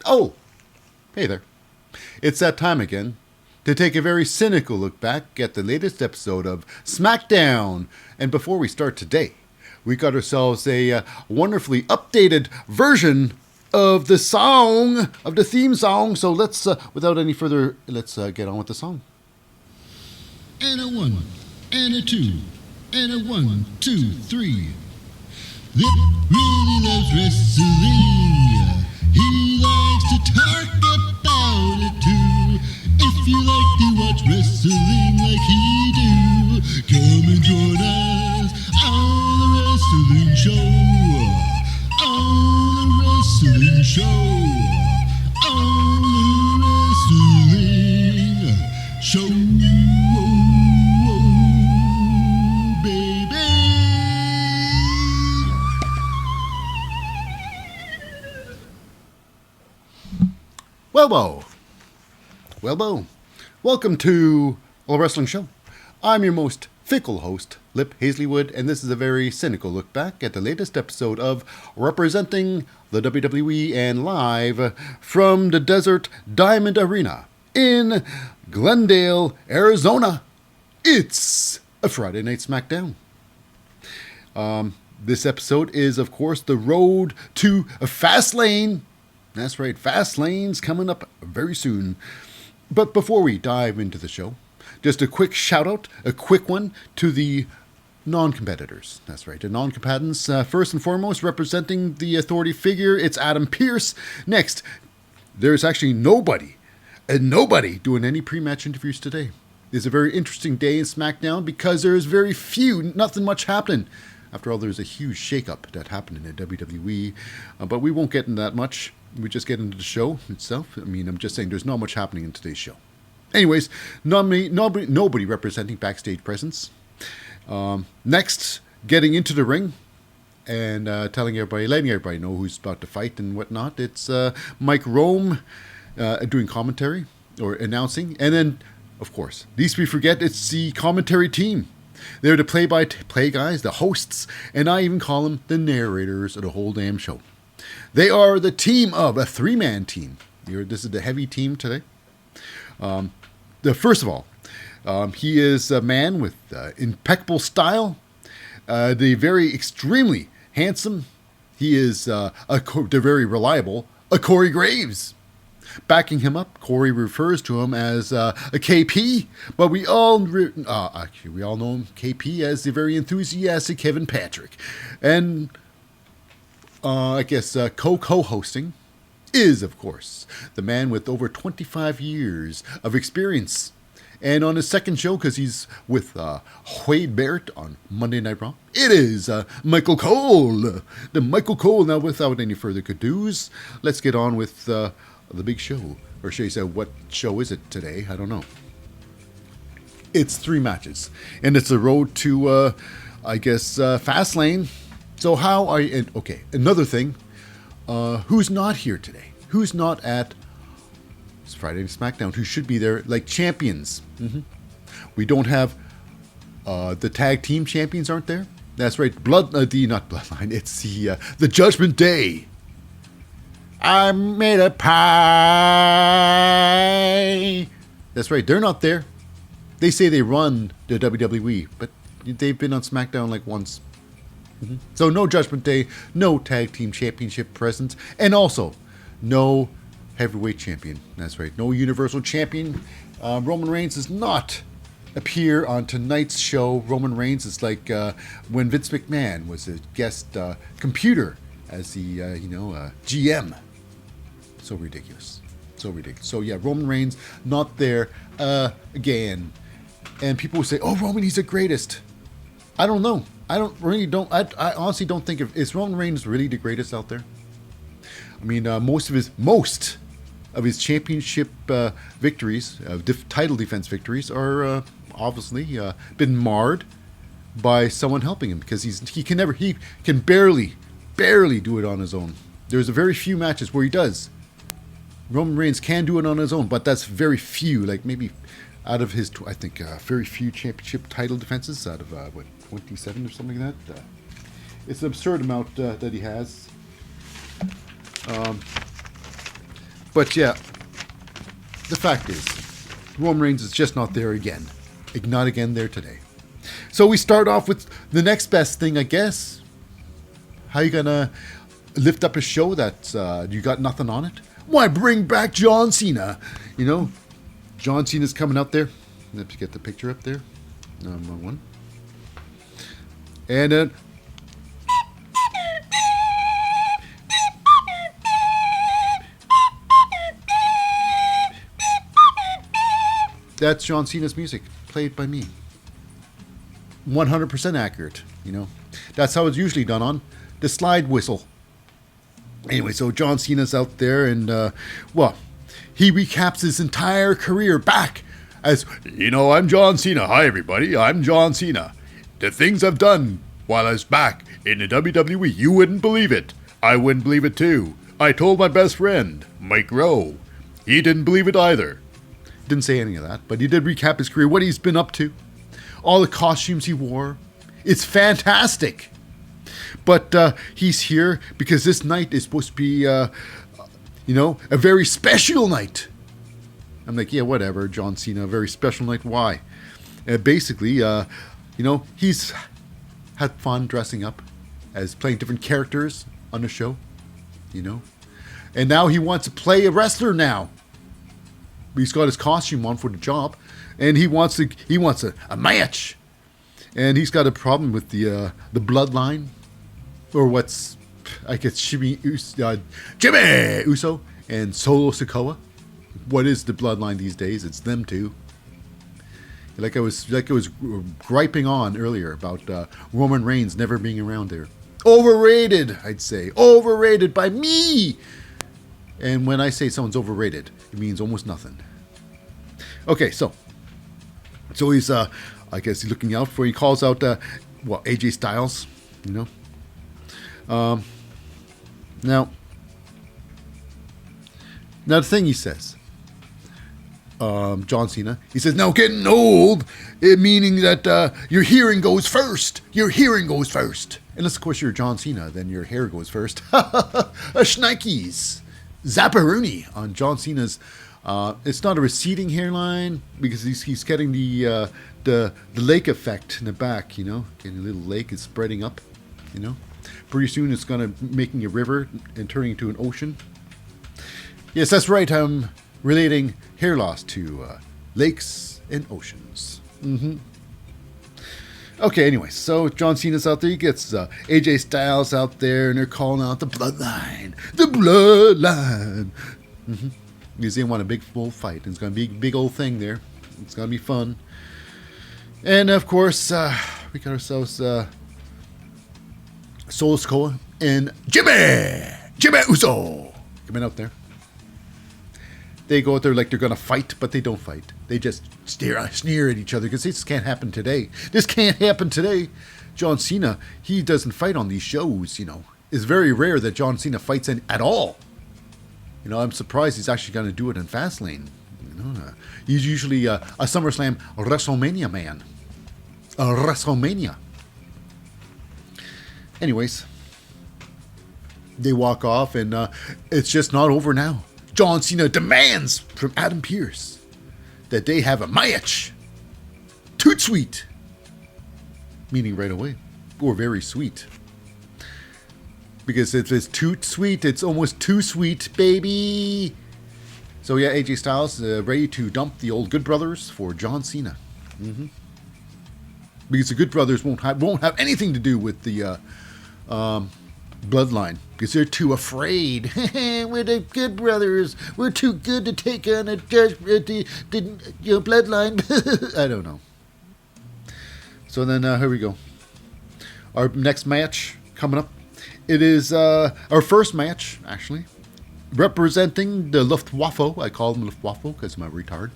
Oh, hey there. It's that time again to take a very cynical look back at the latest episode of SmackDown. And before we start today, we got ourselves a wonderfully updated version of the song, of the theme song. So let's, without any further, let's get on with the song. And a 1, and a 2, and a 1, 2, 3. Lip really loves wrestling. He likes to talk about it too. If you like to watch wrestling like he do, come and join us on the wrestling show. On the wrestling show. On the wrestling show. Well, welcome to All Wrestling Show. I'm your most fickle host, Lip Hazlewood, and this is a very cynical look back at the latest episode of Representing the WWE and live from the Desert Diamond Arena in Glendale, Arizona. It's a Friday Night SmackDown. This episode is, of course, the road to Fastlane. That's right, Fastlane's coming up very soon. But before we dive into the show, just a quick shout out, a quick one to the non-competitors. That's right, the non-combatants. First and foremost, representing the authority figure, it's Adam Pearce. Next, there's actually nobody doing any pre-match interviews today. It's a very interesting day in SmackDown because there's very few, nothing much happening. After all, there's a huge shakeup that happened in the WWE, but we won't get into that much. We just get into the show itself. I mean, I'm just saying there's not much happening in today's show. Anyways, nobody representing backstage presence. Next, getting into the ring and letting everybody know who's about to fight and whatnot. It's Mike Rome doing commentary or announcing. And then, of course, least we forget, it's the commentary team. They're the play-by-play guys, the hosts, and I even call them the narrators of the whole damn show. They are the team of a three-man team. This is the heavy team today. First of all, he is a man with impeccable style. The very extremely handsome. He is the very reliable Corey Graves. Backing him up, Corey refers to him as a KP, but we all know him KP as the very enthusiastic Kevin Patrick. And I guess co-hosting is, of course, the man with over 25 years of experience. And on his second show, because he's with Wade Barrett on Monday Night Raw, it is Michael Cole. The Michael Cole. Now, without any further ado, let's get on with the big show. Or should I say, what show is it today? I don't know. It's 3 matches. And it's a road to, Fastlane. So how are you... Okay, another thing. Who's not here today? Who's not at Friday Night SmackDown? Who should be there like champions? We don't have... the tag team champions aren't there? That's right. Not Bloodline. It's the Judgment Day. I made a pie. That's right. They're not there. They say they run the WWE, but they've been on SmackDown like once. So no Judgment Day, no Tag Team Championship presence, and also no Heavyweight Champion. That's right. No Universal Champion. Roman Reigns does not appear on tonight's show. Roman Reigns is like when Vince McMahon was a guest computer as the GM. So ridiculous. So yeah, Roman Reigns not there again. And people will say, "Oh, Roman, he's the greatest." I don't know. I honestly don't think is Roman Reigns really the greatest out there. I mean, most of his championship victories, title defense victories, are obviously been marred by someone helping him because he can barely do it on his own. There's a very few matches where he does. Roman Reigns can do it on his own, but that's very few. Like maybe out of his, I think, very few championship title defenses out of 27 or something like that. It's an absurd amount that he has. But yeah, the fact is, Roman Reigns is just not there again. Not again there today. So we start off with the next best thing, I guess. How you gonna lift up a show that you got nothing on it? Why bring back John Cena? You know, John Cena's coming out there. Let's get the picture up there. No, wrong one. And that's John Cena's music, played by me. 100% accurate, you know. That's how it's usually done on the slide whistle. Anyway, so John Cena's out there and, well, he recaps his entire career back as, you know, I'm John Cena. Hi, everybody. I'm John Cena. The things I've done while I was back in the WWE, you wouldn't believe it. I wouldn't believe it, too. I told my best friend, Mike Rowe. He didn't believe it either. Didn't say any of that, but he did recap his career, what he's been up to, all the costumes he wore. It's fantastic. But he's here because this night is supposed to be, you know, a very special night. I'm like, yeah, whatever, John Cena, a very special night. Why? Basically, you know, he's had fun dressing up as playing different characters on the show, you know. And now he wants to play a wrestler now. He's got his costume on for the job, and he wants a match. And he's got a problem with the bloodline, or what's, I guess, Jimmy Uso and Solo Sikoa. What is the bloodline these days? It's them two. Like I was griping on earlier about Roman Reigns never being around there. Overrated, I'd say. Overrated by me. And when I say someone's overrated, it means almost nothing. Okay, so he's, I guess he's looking out for, he calls out, AJ Styles, you know. Now the thing he says, John Cena, he says, now getting old, meaning that your hearing goes first. Your hearing goes first. Unless, of course, you're John Cena, then your hair goes first. A Schnikes. Zapparoonie on John Cena's. It's not a receding hairline because he's getting the lake effect in the back, you know, getting a little lake is spreading up, you know. Pretty soon it's gonna making a river and turning into an ocean. Yes, that's right. I'm relating hair loss to lakes and oceans. Mm-hmm. Okay, anyway, so John Cena's out there. He gets AJ Styles out there, and they're calling out the bloodline. The bloodline. Mm-hmm. Because they want a big full fight. And it's going to be a big old thing there. It's going to be fun. And, of course, we got ourselves Solo Sikoa and Jimmy Uso coming out there. They go out there like they're going to fight, but they don't fight. They just sneer at each other because this can't happen today. This can't happen today. John Cena, he doesn't fight on these shows, you know. It's very rare that John Cena fights at all. You know, I'm surprised he's actually going to do it in Fastlane. You know, he's usually a SummerSlam WrestleMania man. A WrestleMania. Anyways, they walk off, and it's just not over now. John Cena demands from Adam Pearce that they have a match. Toot sweet. Meaning right away. Or very sweet. Because if it's toot sweet, it's almost too sweet, baby. So yeah, AJ Styles ready to dump the old Good Brothers for John Cena. Mm-hmm. Because the Good Brothers won't have anything to do with the bloodline, because they're too afraid. We're the Good Brothers. We're too good to take on the bloodline. I don't know. So then here we go. Our next match coming up. It is our first match, actually, representing the Luftwaffe. I call them Luftwaffe because I'm a retard.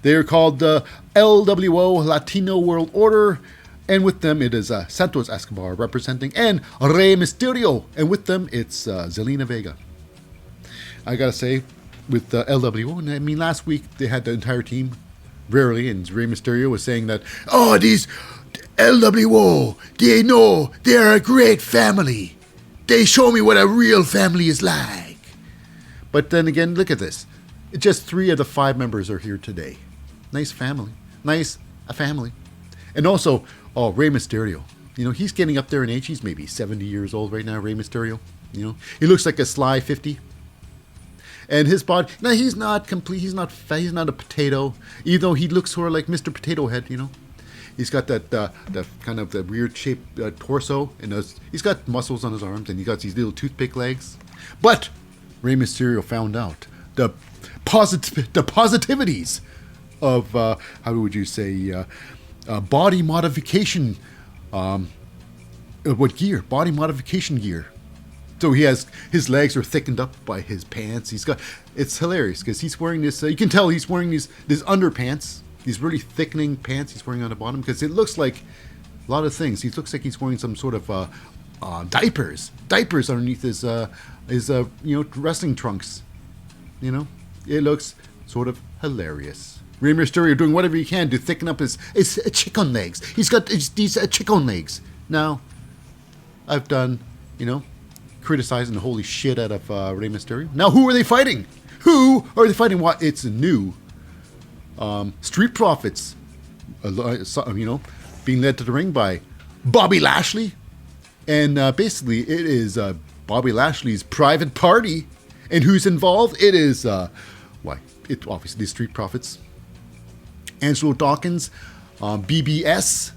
They are called the LWO, Latino World Order. And with them, it is Santos Escobar representing, and Rey Mysterio. And with them, it's Zelina Vega. I gotta say, with LWO, and I mean, last week they had the entire team, rarely, and Rey Mysterio was saying that, oh, these LWO, they know they're a great family. They show me what a real family is like. But then again, look at this. Just 3 of the 5 members are here today. Nice family. Nice a family. And also, Rey Mysterio. You know, he's getting up there in age. He's maybe 70 years old right now, Rey Mysterio. You know, he looks like a sly 50. And his body, now he's not complete, he's not fat, he's not a potato, even though he looks sort of like Mr. Potato Head, you know. He's got that kind of the weird shaped torso, and he's got muscles on his arms, and he's got these little toothpick legs. But Rey Mysterio found out the positivities of, how would you say, body modification, what gear? Body modification gear. So his legs are thickened up by his pants. It's hilarious because he's wearing this. You can tell he's wearing these underpants. These really thickening pants he's wearing on the bottom because it looks like a lot of things. He looks like he's wearing some sort of diapers underneath his wrestling trunks. You know, it looks sort of hilarious. Rey Mysterio doing whatever he can to thicken up his chicken legs. He's got these chicken legs. Now, I've done, criticizing the holy shit out of Rey Mysterio. Now, who are they fighting? Who are they fighting? What? It's new Street Profits, being led to the ring by Bobby Lashley. And basically, it is Bobby Lashley's private party. And who's involved? It is, it's obviously Street Profits. Angelo Dawkins BBS.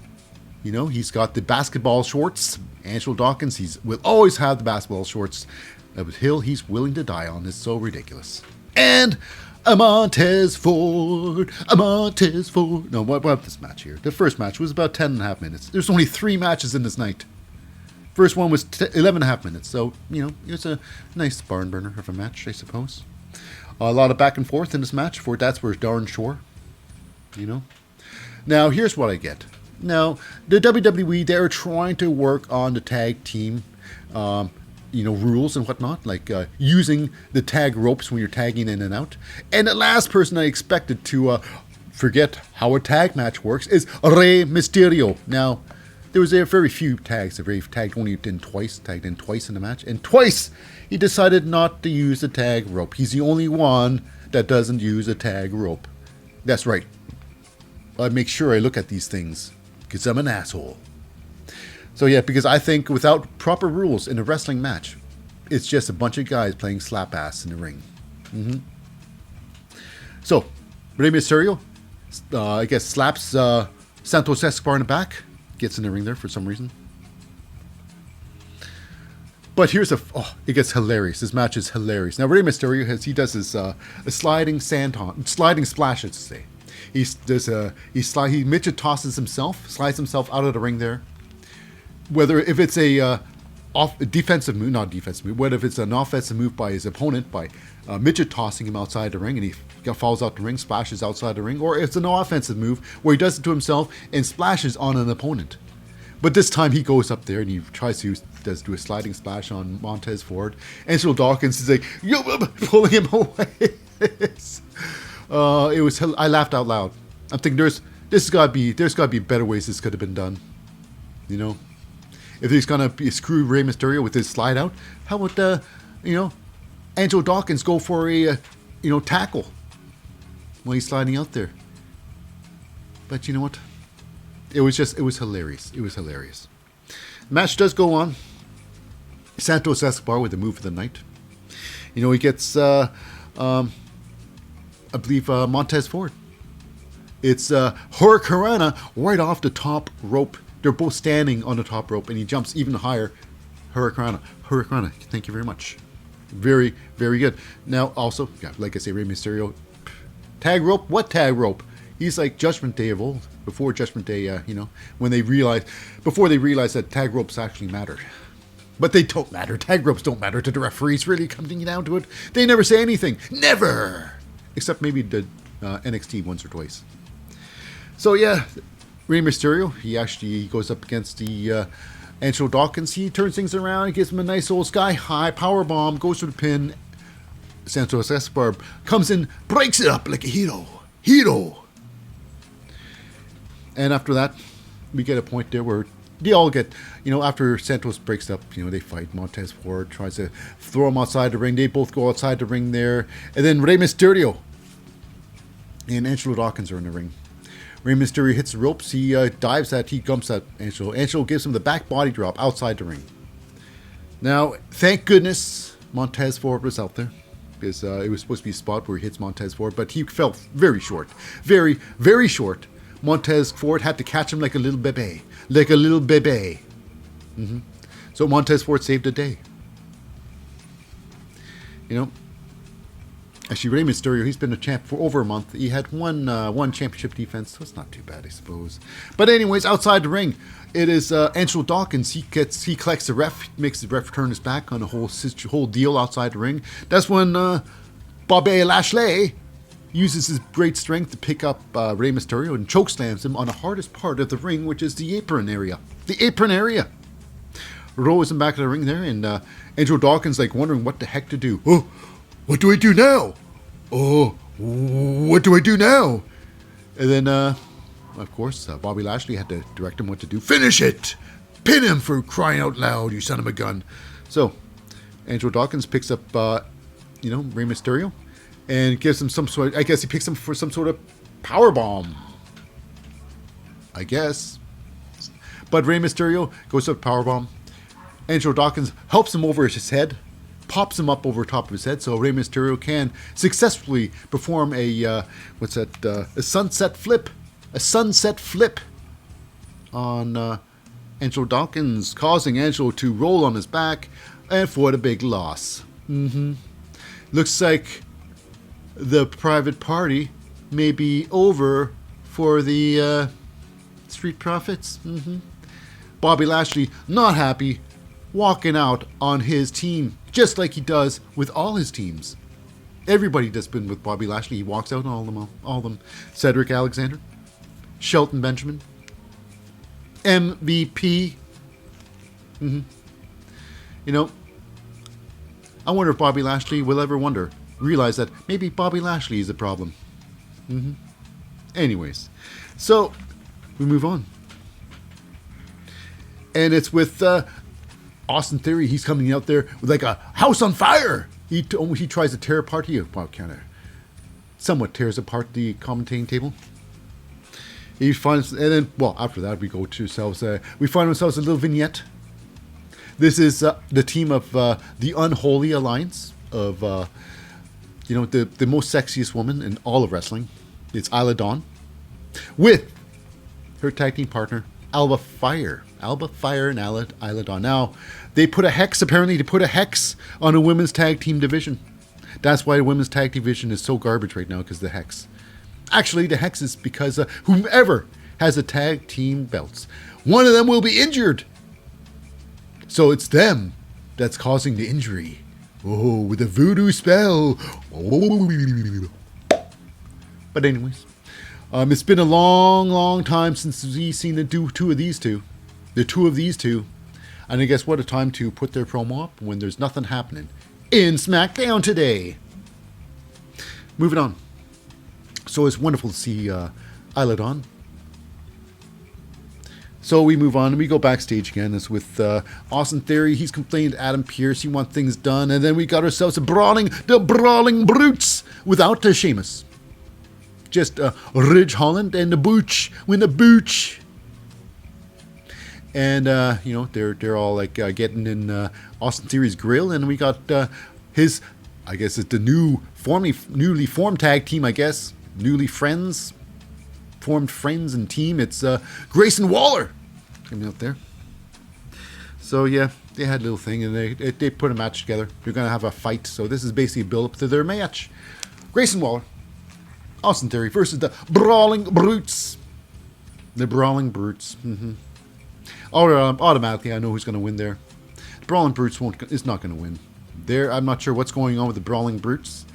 He's got the basketball shorts. Angelo Dawkins, will always have the basketball shorts. That hill he's willing to die on. It's so ridiculous. And a Montez Ford. No, what about this match here? The first match was about 10.5 minutes. There's only 3 matches in this night. First one was 11.5 minutes. So, it's a nice barn burner of a match, I suppose. A lot of back and forth in this match. That's for darn sure. Now, here's what I get. Now, the WWE, they're trying to work on the tag team, rules and whatnot, like using the tag ropes when you're tagging in and out. And the last person I expected to forget how a tag match works is Rey Mysterio. Now, there was very few tags. Rey tagged in twice in the match. And twice, he decided not to use the tag rope. He's the only one that doesn't use a tag rope. That's right. I make sure I look at these things. Because I'm an asshole. So yeah, because I think without proper rules in a wrestling match, it's just a bunch of guys playing slap ass in the ring. Mm-hmm. So, Rey Mysterio, I guess, slaps Santos Escobar in the back. Gets in the ring there for some reason. But it gets hilarious. This match is hilarious. Now, Rey Mysterio, he does his sliding splash, I should say. He midget tosses himself, slides himself out of the ring there. If it's a defensive move, not defensive move, what if it's an offensive move by his opponent by midget tossing him outside the ring and he falls out the ring, splashes outside the ring, or it's an offensive move where he does it to himself and splashes on an opponent. But this time he goes up there and he tries to do a sliding splash on Montez Ford. Angelo Dawkins is like, pulling him away. I laughed out loud. I'm thinking there's got to be better ways this could have been done. If he's gonna screw Rey Mysterio with his slide out, how about Angelo Dawkins go for a tackle when he's sliding out there? But you know what? It was hilarious. It was hilarious. The match does go on. Santos Escobar with the move of the night. He gets I believe Montez Ford. It's Hurricanrana right off the top rope. They're both standing on the top rope, and he jumps even higher. Hurricanrana. Thank you very much. Very, very good. Now, also, like I say, Rey Mysterio. Tag rope? What tag rope? He's like Judgment Day of old. Before Judgment Day, before they realized that tag ropes actually mattered. But they don't matter. Tag ropes don't matter to the referees, really, coming down to it. They never say anything. Never! Except maybe the NXT once or twice. So yeah, Rey Mysterio, he goes up against the Angelo Dawkins. He turns things around, he gives him a nice old sky high power bomb, goes for the pin. Santos Escobar comes in, breaks it up like a hero. And after that, we get a point there where they all get, after Santos breaks up, they fight. Montez Ford tries to throw him outside the ring. They both go outside the ring there. And then Rey Mysterio and Angelo Dawkins are in the ring. Rey Mysterio hits the ropes. He he gumps at Angelo. Angelo gives him the back body drop outside the ring. Now, thank goodness Montez Ford was out there. Because it was supposed to be a spot where he hits Montez Ford, but he fell very short. Very, very short. Montez Ford had to catch him like a little bebe. Like a little bebe. So Montez Ford saved the day. Actually, Rey Mysterio, he's been a champ for over a month. He had one championship defense, so it's not too bad, I suppose. But anyways, outside the ring, it is Angelo Dawkins. He collects the ref, makes the ref turn his back on the whole deal outside the ring. That's when Bobby Lashley uses his great strength to pick up Rey Mysterio and chokeslams him on the hardest part of the ring, which is the apron area. The apron area. Rolls him back to the ring there, and Angelo Dawkins wondering what the heck to do. Oh, what do I do now? Oh, what do I do now? And then, of course, Bobby Lashley had to direct him what to do. Finish it! Pin him, for crying out loud, you son of a gun. So, Angelo Dawkins picks up, Rey Mysterio and gives him some sort of, I guess he picks him for some sort of power bomb. I guess. But Rey Mysterio goes up power bomb. Angelo Dawkins helps him over his head, pops him up over top of his head, so Rey Mysterio can successfully perform a sunset flip. A sunset flip on Angelo Dawkins, causing Angelo to roll on his back, and for the big loss. Looks like the private party may be over for the Street Profits. Bobby Lashley, not happy, walking out on his team, just like he does with all his teams. Everybody that's been with Bobby Lashley, he walks out on all of them. Cedric Alexander, Shelton Benjamin, MVP. I wonder if Bobby Lashley will ever realize that maybe Bobby Lashley is a problem. Anyways, so we move on. And it's with Austin Theory. He's coming out there with like a house on fire. He tries to tear apart somewhat tears apart the commentating table. He finds, and then, after that, we find ourselves a little vignette. This is the team of the Unholy Alliance of, the most sexiest woman in all of wrestling. It's Isla Dawn with her tag team partner, Alba Fire. Alba Fire and Isla Dawn. Now, they put a hex on a women's tag team division. That's why the women's tag division is so garbage right now, because the hex. Actually, the hex is because whomever has the tag team belts, one of them will be injured. So it's them that's causing the injury. Oh, with a voodoo spell. Oh. But anyways, it's been a long, long time since we've seen the two of these two. And I guess what a time to put their promo up when there's nothing happening in SmackDown today. Moving on. So it's wonderful to see Isla Dawn. So we move on and we go backstage again. It's with Austin Theory. He's complaining to Adam Pearce. He wants things done. And then we got ourselves the brawling brutes without the Sheamus. Just Ridge Holland and the Booch. And, they're all getting in Austin Theory's grill. And we got his, I guess it's the newly formed tag team, I guess. Newly formed friends and team. It's Grayson Waller coming out there. So, yeah, they had a little thing. And they put a match together. They're going to have a fight. So this is basically a build-up to their match. Grayson Waller, Austin Theory versus the Brawling Brutes. The Brawling Brutes. Automatically, I know who's going to win there. The Brawling Brutes is not going to win. I'm not sure what's going on with the Brawling Brutes.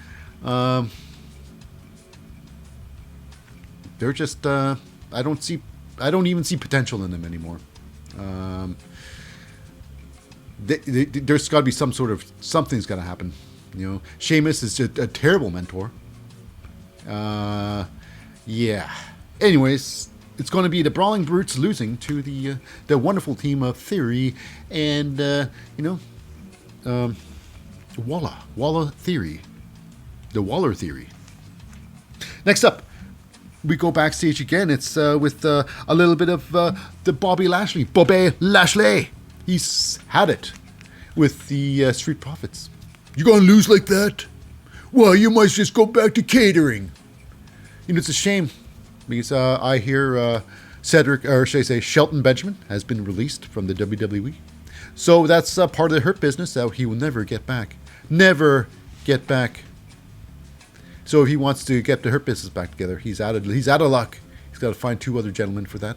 They're just, I don't even see potential in them anymore. There's got to be something's got to happen. Sheamus is a terrible mentor. Yeah. Anyways, it's going to be the Brawling Brutes losing to the wonderful team of Theory and, Walla Theory. The Waller Theory. Next up, we go backstage again. It's with a little bit of the Bobby Lashley. He's had it with the Street Profits. You going to lose like that? Well, you might just go back to catering. It's a shame because I hear Cedric, or should I say Shelton Benjamin, has been released from the WWE. So that's part of the Hurt Business that he will never get back. Never get back. So if he wants to get the Hurt Business back together, he's out of luck. He's got to find 2 other gentlemen for that.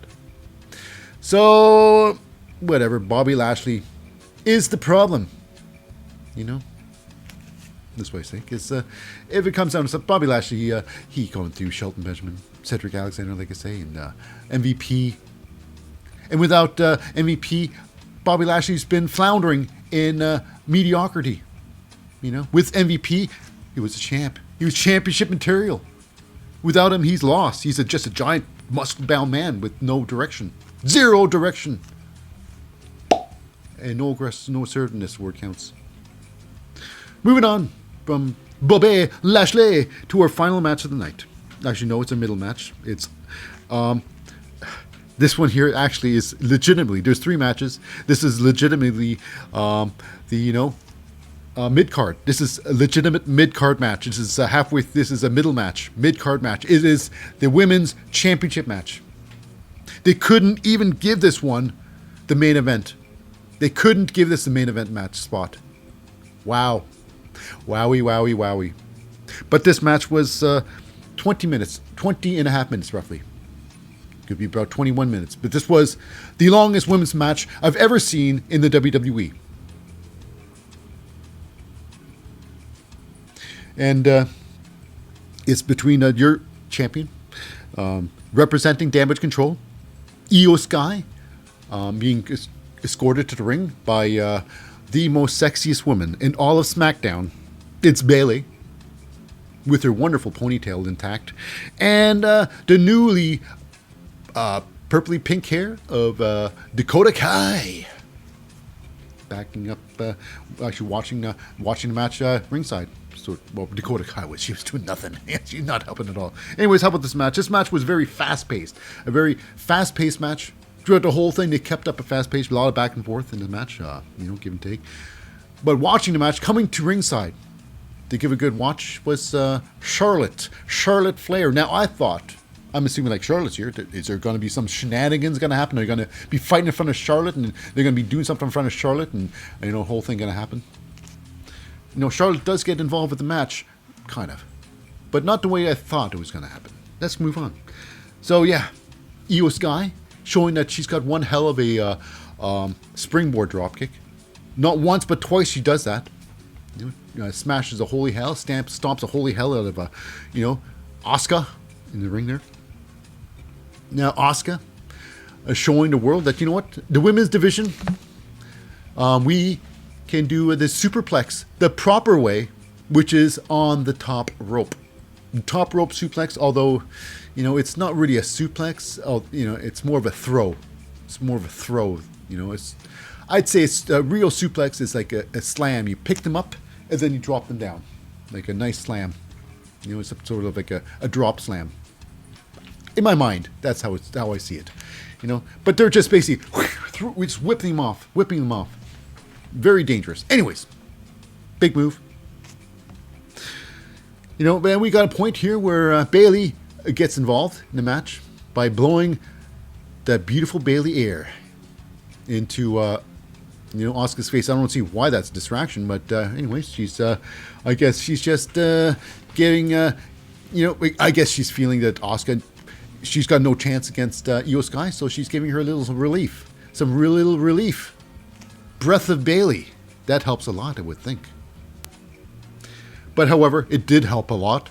So, whatever. Bobby Lashley is the problem. This way I say. Because if it comes down to stuff, Bobby Lashley, he going through Shelton Benjamin, Cedric Alexander, like I say, and MVP. And without MVP, Bobby Lashley's been floundering in mediocrity. With MVP, he was a champ. He was championship material. Without him, he's lost. He's just a giant, muscle-bound man with no direction. 0 direction. And no assertiveness where it counts. Moving on from Bobby Lashley to our final match of the night. Actually, no, it's a middle match. It's this one here actually is legitimately. There's 3 matches. This is legitimately mid-card. This is a legitimate mid-card match. This is halfway. This is a middle match, mid-card match. It is the women's championship match. They couldn't even give this one the main event. They couldn't give this the main event match spot. Wow. Wowie. But this match was 20 and a half minutes roughly. Could be about 21 minutes. But this was the longest women's match I've ever seen in the WWE. And it's between your champion, representing Damage Control, Iyo Sky, being escorted to the ring by the most sexiest woman in all of SmackDown. It's Bayley, with her wonderful ponytail intact, and the newly purpley pink hair of Dakota Kai. Backing up, actually watching the match ringside. So, well, Dakota Kai she was doing nothing. She's not helping at all. Anyways, how about this match? This match was very fast-paced. A very fast-paced match. Throughout the whole thing, they kept up a fast pace, a lot of back and forth in the match, give and take. But watching the match, coming to ringside to give a good watch was Charlotte Flair. Now, I'm assuming like Charlotte's here. Is there going to be some shenanigans going to happen? Are they going to be fighting in front of Charlotte, and they're going to be doing something in front of Charlotte, and the whole thing going to happen? Charlotte does get involved with the match, kind of, but not the way I thought it was going to happen. Let's move on. So yeah, Iyo Sky, showing that she's got one hell of a springboard dropkick. Not once, but twice she does that. Smashes a holy hell, stomps a holy hell out of Asuka in the ring there. Now Asuka is showing the world that, the women's division, we can do the superplex the proper way, which is on the top rope. The top rope suplex, although it's not really a suplex. It's more of a throw. I'd say it's a real suplex is like a slam. You pick them up and then you drop them down, like a nice slam. It's sort of like a drop slam. In my mind, that's how I see it. But they're just basically we just whipping them off. Very dangerous. Anyways, big move. Man, we got a point here where Bayley gets involved in the match by blowing that beautiful Bayley air into Asuka's face. I don't see why that's a distraction, but anyways, she's I guess she's just getting I guess she's feeling that Asuka, she's got no chance against Iyo Sky, so she's giving her a little relief, some real little relief. Breath of Bayley, that helps a lot, I would think. But however, it did help a lot.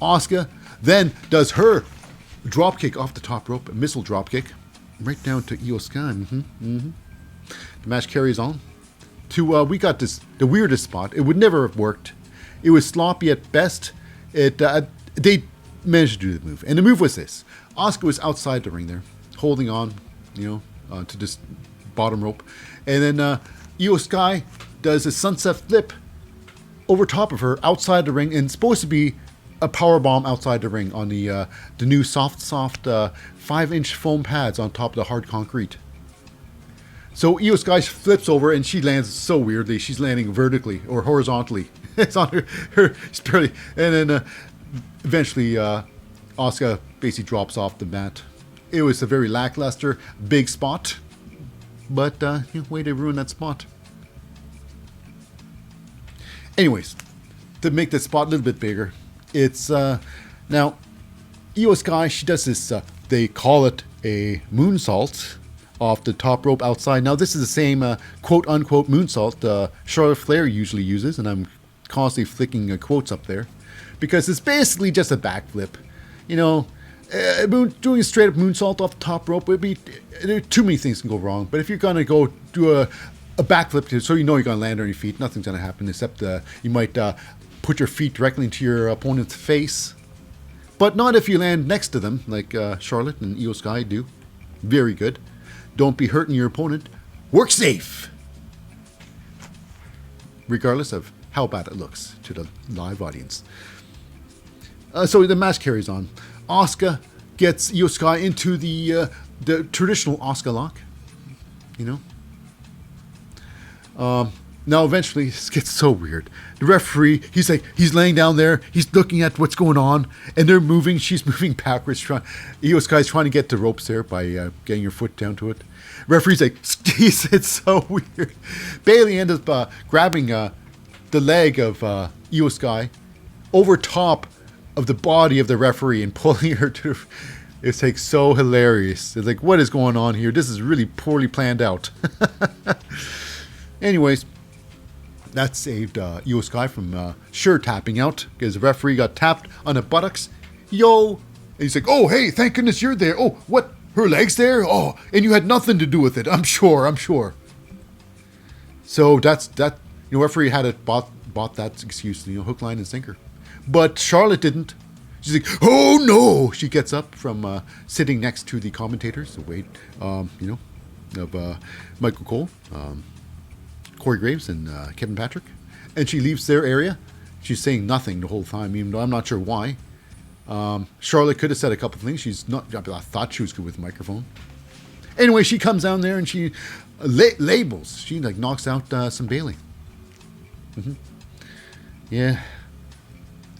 Asuka then does her dropkick off the top rope, a missile dropkick, right down to Iyo Sky. The match carries on. We got the weirdest spot. It would never have worked. It was sloppy at best. They managed to do the move. And the move was this. Asuka was outside the ring there, holding on, to this bottom rope. And then Iyo Sky does a sunset flip over top of her outside the ring, and it's supposed to be a power bomb outside the ring on the new soft 5-inch foam pads on top of the hard concrete. So Iyo Sky flips over and she lands so weirdly. She's landing vertically or horizontally. It's on her barely. And then eventually Asuka basically drops off the mat. It was a very lackluster, big spot. But way to ruin that spot. Anyways, to make the spot a little bit bigger, it's now Iyo Sky, she does this, they call it a moonsault off the top rope outside. Now, this is the same quote-unquote moonsault Charlotte Flair usually uses, and I'm constantly flicking quotes up there, because it's basically just a backflip. Doing a straight-up moonsault off the top rope, there are too many things can go wrong, but if you're going to go do a backflip, so you're going to land on your feet, nothing's going to happen, except you might put your feet directly into your opponent's face, but not if you land next to them, like Charlotte and Iyo Sky do. Very good. Don't be hurting your opponent. Work safe, regardless of how bad it looks to the live audience. So the match carries on. Asuka gets Iyo Sky into the traditional Asuka lock. Now eventually this gets so weird. The referee, he's laying down there, he's looking at what's going on, and they're moving, she's moving backwards. Iyo Sky's trying to get the ropes there by getting her foot down to it. Referee's like, it's so weird. Bayley ends up grabbing the leg of Iyo Sky over top of the body of the referee and pulling her to... It's like so hilarious. It's like, what is going on here? This is really poorly planned out. Anyways, that saved Iyo Sky from sure tapping out, because the referee got tapped on the buttocks. And he's like, oh, hey, thank goodness you're there. Oh, what? Her leg's there? Oh, and you had nothing to do with it. I'm sure. So that's that. Referee had it bought that excuse, hook, line, and sinker. But Charlotte didn't. She's like, oh no! She gets up from sitting next to the commentators, of Michael Cole, Corey Graves, and Kevin Patrick, and she leaves their area. She's saying nothing the whole time, even though I'm not sure why. Charlotte could have said a couple of things. I thought she was good with the microphone. Anyway, she comes down there and she labels. She knocks out some Bayley. Mm-hmm. Yeah.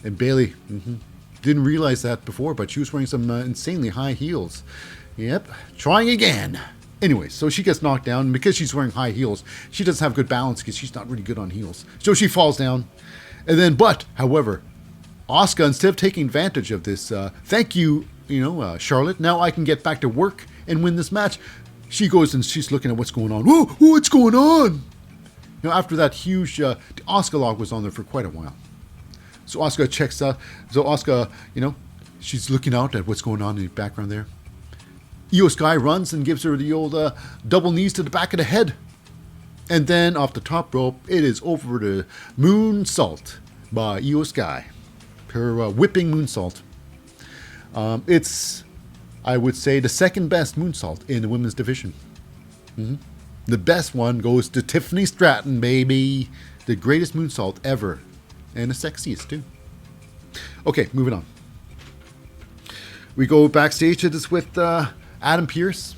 And Bayley didn't realize that before, but she was wearing some insanely high heels. Yep. Trying again. Anyway, so she gets knocked down. And because she's wearing high heels, she doesn't have good balance because she's not really good on heels. So she falls down. And then, however, Asuka, instead of taking advantage of this, thank you, Charlotte, now I can get back to work and win this match. She goes and she's looking at what's going on. Whoa, what's going on? After that huge, the Asuka lock was on there for quite a while. So Asuka checks out. So Asuka, she's looking out at what's going on in the background there. Iyo Sky runs and gives her the old double knees to the back of the head. And then off the top rope, it is over to moonsault by Iyo Sky. Her whipping moonsault. It's, I would say, the second best moonsault in the women's division. Mm-hmm. The best one goes to Tiffany Stratton, baby. The greatest moonsault ever. And the sexiest, too. Okay, moving on. We go backstage to this with Adam Pearce.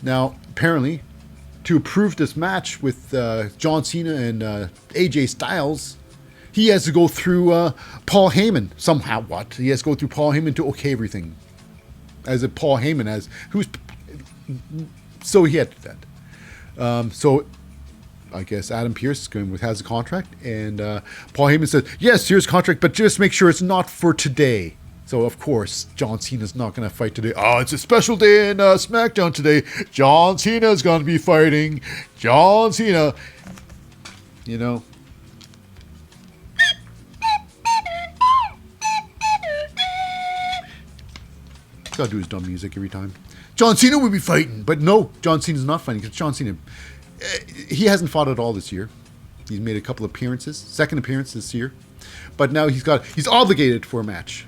Now, apparently, to approve this match with John Cena and AJ Styles, he has to go through Paul Heyman. Somehow, what? He has to go through Paul Heyman to okay everything. As a Paul Heyman so he had to do that. So I guess Adam Pearce has a contract, and Paul Heyman said, yes, here's a contract, but just make sure it's not for today. So, of course, John Cena's not going to fight today. Oh, it's a special day in SmackDown today. John Cena's going to be fighting. John Cena. Gotta do his dumb music every time. John Cena will be fighting. But no, John Cena's not fighting, because John Cena, he hasn't fought at all this year. He's made a couple appearances, second appearance this year. But now he's obligated for a match.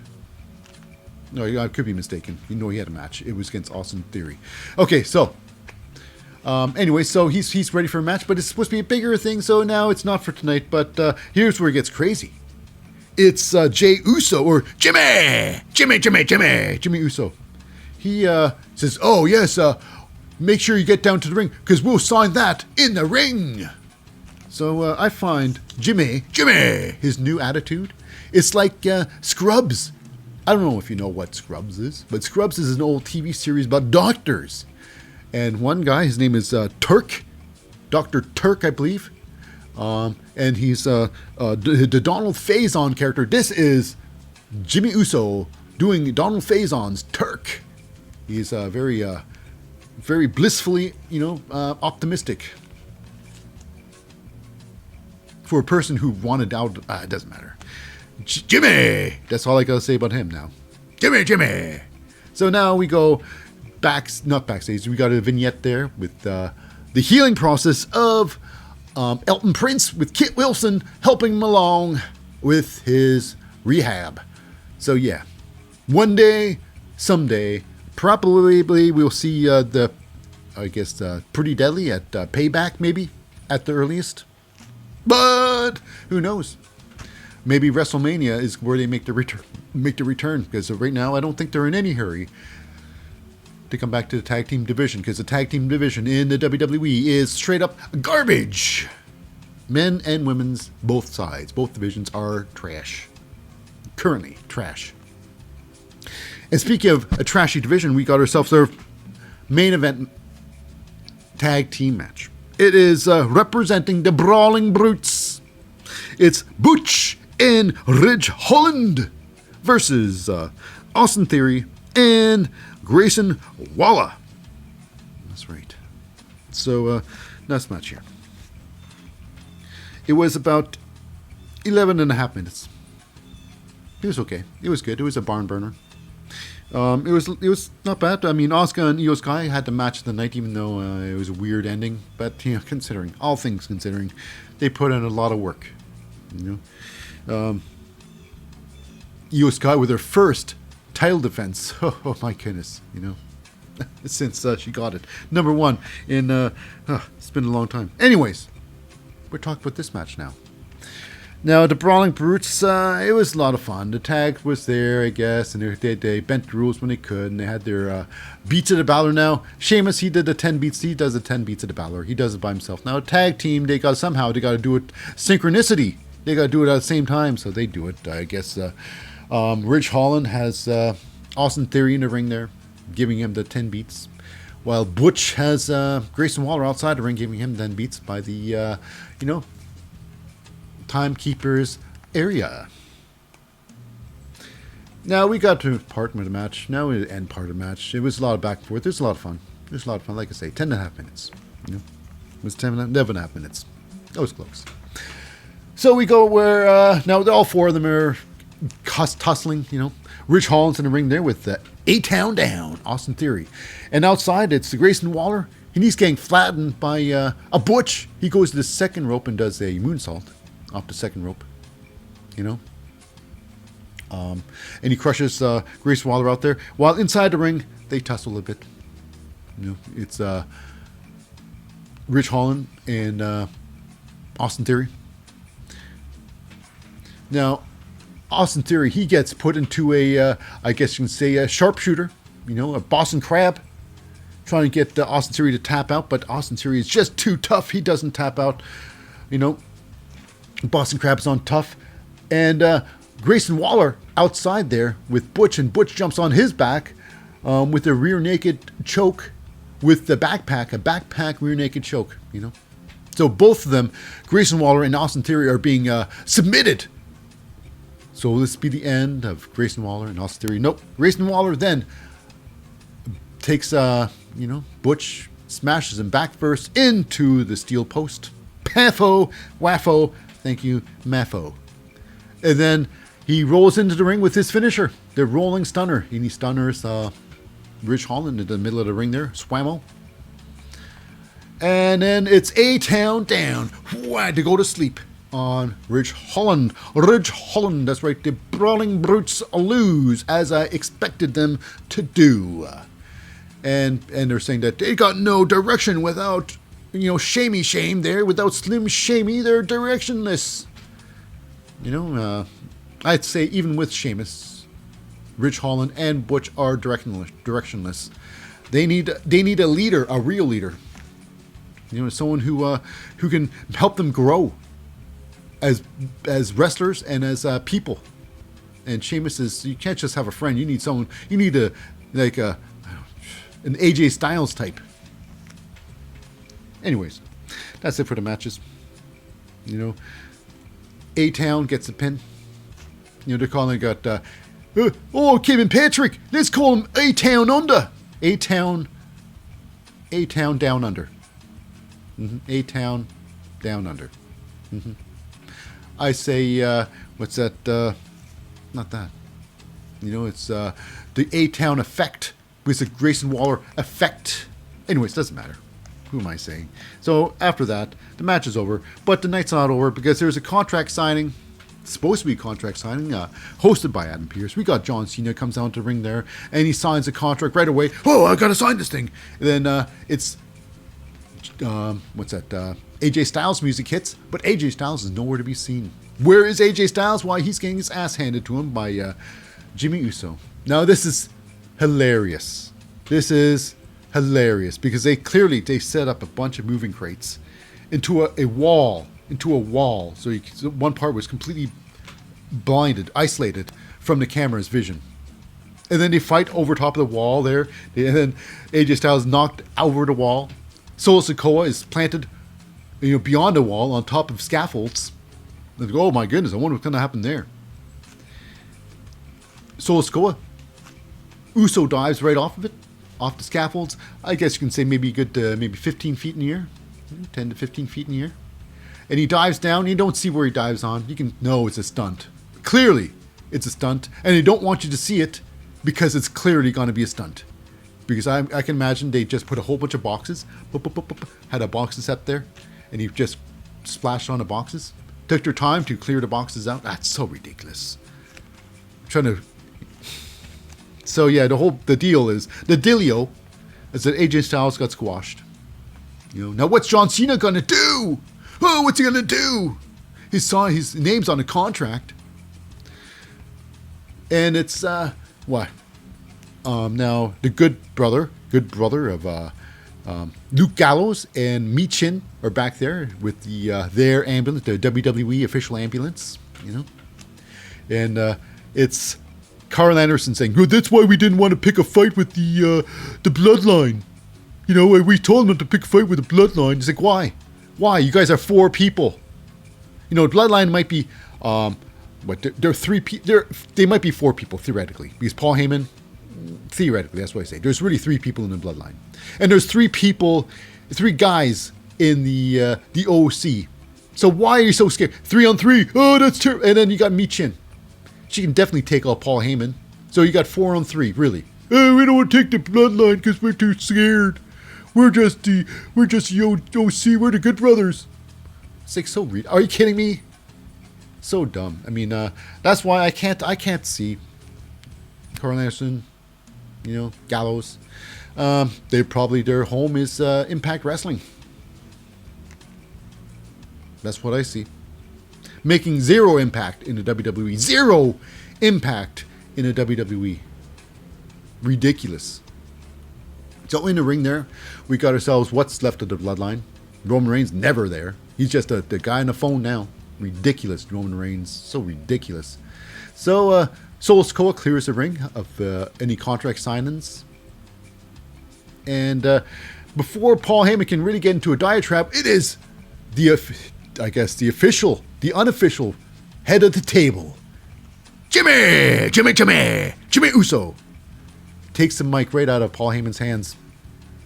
No, I could be mistaken. You know, he had a match. It was against Austin Theory. Okay, so anyway, so he's ready for a match, but it's supposed to be a bigger thing. So now it's not for tonight. But here's where it gets crazy. It's Jey Uso or Jimmy Uso. He says, "Oh yes, make sure you get down to the ring because we'll sign that in the ring." So I find Jimmy, his new attitude. It's like Scrubs. I don't know if you know what Scrubs is, but Scrubs is an old TV series about doctors. And one guy, his name is Turk, Dr. Turk, I believe. And he's the Donald Faison character. This is Jimmy Uso doing Donald Faison's Turk. He's very blissfully, optimistic. For a person who wanted out, it doesn't matter. Jimmy! That's all I gotta say about him now. Jimmy! So now we go not backstage. We got a vignette there with the healing process of Elton Prince with Kit Wilson helping him along with his rehab. So yeah, one day, someday, probably we'll see Pretty Deadly at Payback, maybe at the earliest. But who knows? Maybe WrestleMania is where they make the return. Because right now, I don't think they're in any hurry to come back to the tag team division. Because the tag team division in the WWE is straight up garbage. Men and women's, both sides, both divisions are trash. Currently trash. And speaking of a trashy division, we got ourselves our main event tag team match. It is representing the Brawling Brutes. It's Butch and Rich Holland versus Austin Theory and Grayson Waller. That's right. So, nice match here. It was about 11 and a half minutes. It was okay. It was good. It was a barn burner. It was not bad. I mean, Asuka and Iyo Sky had the match of the night, even though it was a weird ending. But considering all things considering, they put in a lot of work. Iyo Sky with her first title defense. Oh my goodness, since she got it, number one in. It's been a long time. Anyways, we're talking about this match now. Now, the Brawling Brutes, it was a lot of fun. The tag was there, I guess, and they bent the rules when they could, and they had their beats of the Balor now. Sheamus, he did the 10 beats. He does the 10 beats of the Balor. He does it by himself. Now, a tag team, they got to do it synchronicity. They got to do it at the same time, so they do it, I guess. Rich Holland has Austin Theory in the ring there, giving him the 10 beats, while Butch has Grayson Waller outside the ring, giving him 10 beats by the, Timekeepers area. Now we got to part of the match. Now we end part of the match. It was a lot of back and forth. It was a lot of fun. Like I say, 10 and a half minutes. It was 11 and a half minutes. That was close. So we go where now all four of them are tussling. Rich Holland's in the ring there with A-Town Down, Austin Theory, and outside it's the Grayson Waller. And he's getting flattened by a Butch. He goes to the second rope and does a moonsault off the second rope, and he crushes Grayson Waller out there. While inside the ring, they tussle a bit. It's Rich Holland and Austin Theory. Now, Austin Theory, he gets put into I guess you can say a sharpshooter, a Boston Crab, trying to get Austin Theory to tap out, but Austin Theory is just too tough. He doesn't tap out, Boston Crab's on tough, and Grayson Waller outside there with Butch, and Butch jumps on his back with a rear naked choke with the backpack, a backpack rear naked choke, So both of them, Grayson Waller and Austin Theory, are being submitted. So will this be the end of Grayson Waller and Austin Theory? Nope. Grayson Waller then takes, Butch, smashes him back first into the steel post. Paffo, waffo. Thank you, Maffo. And then he rolls into the ring with his finisher, the rolling stunner. And he stunners Rich Holland in the middle of the ring there, Swammo. And then it's A-Town Down. Why to go to sleep. on Rich Holland. Rich Holland, that's right. The Brawling Brutes lose, as I expected them to do. And they're saying that they got no direction without, Shamey Shame there. Without Slim Shamey, they're directionless. I'd say even with Sheamus, Rich Holland and Butch are directionless. They need a leader, a real leader. Someone who can help them grow as wrestlers and as people. And Sheamus is, you can't just have a friend. You need someone. You need an AJ Styles type. Anyways, that's it for the matches. A-Town gets a pin. They're calling it Kevin Patrick. Let's call him A-Town Under. A-Town Down Under. A-Town Down Under. I say, what's that? Not that. It's the A-Town effect. It's a Grayson Waller effect. Anyways, doesn't matter. Who am I saying? So after that, the match is over. But the night's not over because there's a contract signing. It's supposed to be a contract signing, hosted by Adam Pearce. We got John Cena comes down to the ring there, and he signs a contract right away. Oh, I gotta sign this thing. And then it's AJ Styles music hits, but AJ Styles is nowhere to be seen. Where is AJ Styles? Why, he's getting his ass handed to him by Jimmy Uso. Now this is hilarious. This is hilarious because they set up a bunch of moving crates into a wall. So one part was completely blinded, isolated from the camera's vision. And then they fight over top of the wall there. And then AJ Styles knocked over the wall. Solo Sikoa is planted, beyond the wall on top of scaffolds. And they go, oh my goodness, I wonder what's going to happen there. Solo Sikoa, Uso dives right off of it, off the scaffolds. I guess you can say maybe a good, maybe 15 feet in the air, 10 to 15 feet in the air. And he dives down. You don't see where he dives on. You can know it's a stunt. Clearly, it's a stunt. And they don't want you to see it because it's clearly going to be a stunt. Because I can imagine they just put a whole bunch of boxes, had a boxes set there, and he just splashed on the boxes. Took their time to clear the boxes out. That's so ridiculous. So yeah, the deal is, the dealio is that AJ Styles got squashed. Now what's John Cena going to do? Oh, what's he going to do? His name's on a contract. And it's, what? Now, the good brother of Luke Gallows and Michin are back there with their ambulance, the WWE official ambulance, And it's Carl Anderson saying, "Good, that's why we didn't want to pick a fight with the Bloodline. We told them not to pick a fight with the Bloodline." He's like, why? Why? You guys are 4 people. Bloodline might be, they're 3 people. They might be 4 people, theoretically. Because Paul Heyman, theoretically, that's what I say. There's really 3 people in the Bloodline. And there's 3 guys in the OC. So why are you so scared? 3 on 3. Oh, that's terrible. And then you got Michin. She can definitely take out Paul Heyman. So you got 4 on 3, really. Oh, we don't want to take the Bloodline because we're too scared. We're just the OC. We're the Good Brothers. It's like so real. Are you kidding me? So dumb. I mean, that's why I can't see Carl Anderson, Gallows. Their home is Impact Wrestling. That's what I see. Making 0 impact in the WWE. 0 impact in the WWE. Ridiculous. So in the ring there, we got ourselves what's left of the Bloodline. Roman Reigns never there. He's just the guy on the phone now. Ridiculous, Roman Reigns. So ridiculous. So Solo Sikoa clears the ring of any contract signings. And before Paul Heyman can really get into a diatribe, it is the unofficial head of the table, Jimmy Uso. Takes the mic right out of Paul Heyman's hands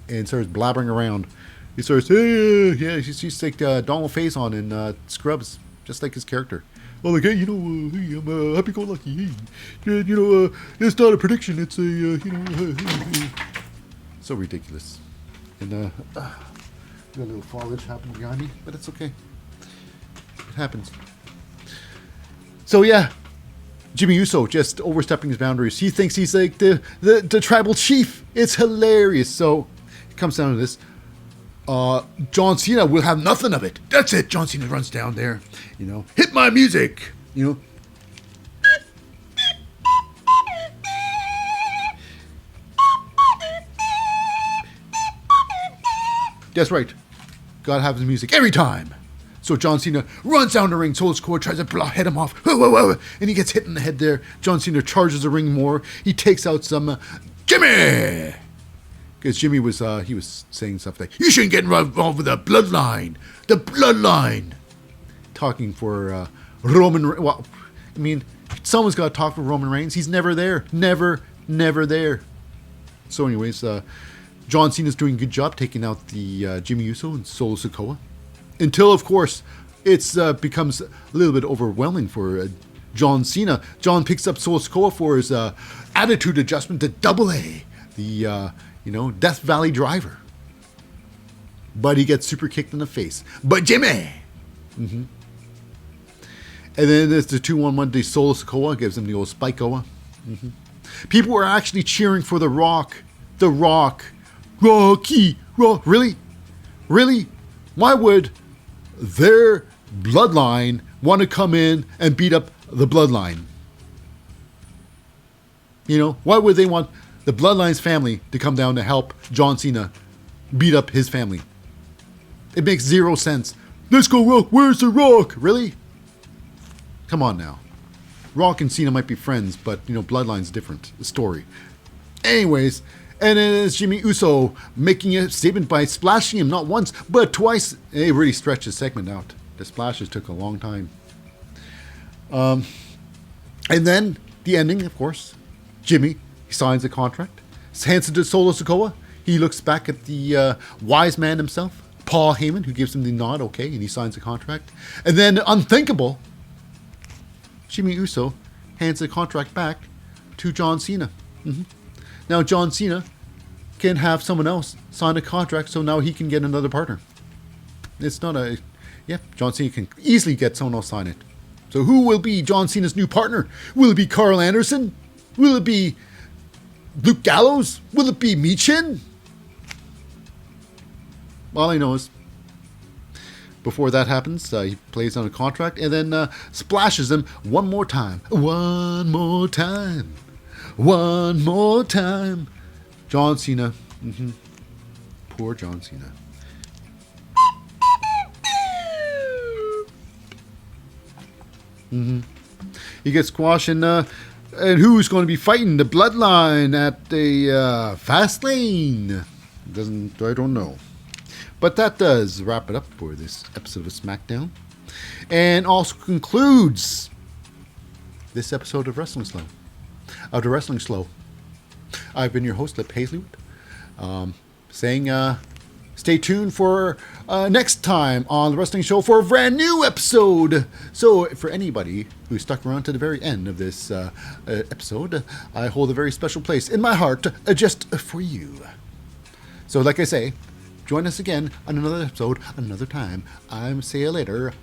and starts blabbering around. He starts, he's like Donald Faison in Scrubs, just like his character. Well, like, hey, I'm happy-go-lucky. Hey, it's not a prediction. It's a, so ridiculous. And got a little foliage happening behind me, but it's okay. happens. So yeah, Jimmy Uso just overstepping his boundaries. He thinks he's like the tribal chief. It's hilarious. So it comes down to this. John Cena will have nothing of it. That's it. John Cena runs down there. Hit my music. That's right. Gotta have his music every time. So John Cena runs down the ring. Solo Sikoa tries to head him off. Whoa, whoa, whoa. And he gets hit in the head there. John Cena charges the ring more. He takes out some Jimmy. Because Jimmy was saying stuff like, you shouldn't get involved with the bloodline. The bloodline. Talking for Roman. Well, I mean, someone's got to talk for Roman Reigns. He's never there. Never there. So anyways, John Cena's doing a good job taking out the Jimmy Uso and Solo Sikoa. Until, of course, it becomes a little bit overwhelming for John Cena. John picks up Solo Sikoa for his attitude adjustment to Double A, the Death Valley driver. But he gets super kicked in the face. But Jimmy! Mm-hmm. And then there's the 2-1-1 to Solo Sikoa, gives him the old Spike-oa. Mm-hmm. People were actually cheering for The Rock. The Rock. Rocky. Really? Really? Why would their bloodline want to come in and beat up the bloodline? Why would they want the bloodline's family to come down to help John Cena beat up his family? It makes zero sense. Let's go, Rock. Where's The Rock? Really? Come on now. Rock and Cena might be friends, but, bloodline's different. The story. Anyways, and then it's Jimmy Uso making a statement by splashing him not once, but twice. They really stretched the segment out. The splashes took a long time. And then the ending, of course. Jimmy, he signs a contract. Hands it to Solo Sikoa. He looks back at the wise man himself, Paul Heyman, who gives him the nod, okay, and he signs a contract. And then unthinkable, Jimmy Uso hands the contract back to John Cena. Mm-hmm. Now John Cena can have someone else sign a contract, so now he can get another partner. It's not John Cena can easily get someone else sign it. So who will be John Cena's new partner? Will it be Carl Anderson? Will it be Luke Gallows? Will it be Michin? All I know is before that happens, he plays on a contract and then splashes him one more time. One more time. One more time. John Cena. Mm-hmm. Poor John Cena. Mm-hmm. He gets squashed and who's going to be fighting the bloodline at the fast lane? I don't know. But that does wrap it up for this episode of SmackDown. And also concludes this episode of Wrestling Slow. Of the Wrestling Slow. I've been your host, Lip Hazlewood. Saying stay tuned for next time on the Wrestling Show for a brand new episode. So for anybody who stuck around to the very end of this episode, I hold a very special place in my heart just for you. So like I say, join us again on another episode, another time. I'm see you later.